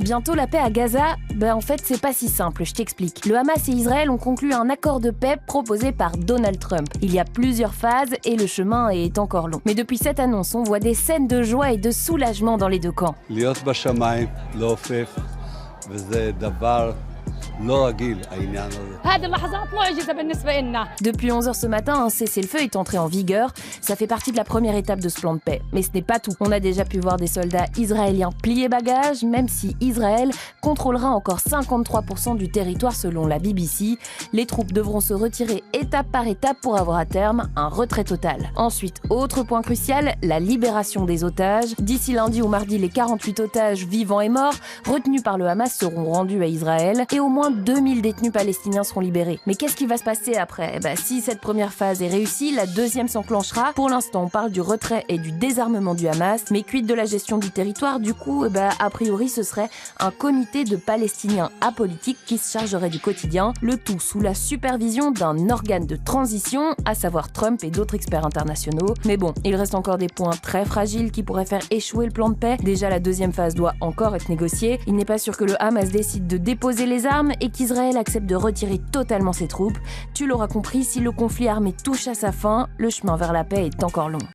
Bientôt la paix à Gaza? En fait, c'est pas si simple, je t'explique. Le Hamas et Israël ont conclu un accord de paix proposé par Donald Trump. Il y a plusieurs phases et le chemin est encore long. Mais depuis cette annonce, on voit des scènes de joie et de soulagement dans les deux camps. להיות בשמיים לא הופך, וזה דבר לא רגיל, העניין הזה. هذه اللحظات معجزة بالنسبة لنا. Depuis 11h ce matin, un cessez-le-feu est entré en vigueur. Ça fait partie de la première étape de ce plan de paix. Mais ce n'est pas tout. On a déjà pu voir des soldats israéliens plier bagages, même si Israël contrôlera encore 53% du territoire selon la BBC. Les troupes devront se retirer étape par étape pour avoir à terme un retrait total. Ensuite, autre point crucial, la libération des otages. D'ici lundi ou mardi, les 48 otages vivants et morts retenus par le Hamas seront rendus à Israël et au moins 2000 détenus palestiniens seront libérés. Mais qu'est-ce qui va se passer après? Si cette première phase est réussie, la deuxième s'enclenchera. Pour l'instant, on parle du retrait et du désarmement du Hamas, mais quid de la gestion du territoire? Du coup, a priori, ce serait un comité de Palestiniens apolitiques qui se chargerait du quotidien, le tout sous la supervision d'un organe de transition, à savoir Trump et d'autres experts internationaux. Mais bon, il reste encore des points très fragiles qui pourraient faire échouer le plan de paix. Déjà, la deuxième phase doit encore être négociée. Il n'est pas sûr que le Hamas décide de déposer les armes et qu'Israël accepte de retirer totalement ses troupes. Tu l'auras compris, si le conflit armé touche à sa fin, le chemin vers la paix est encore long.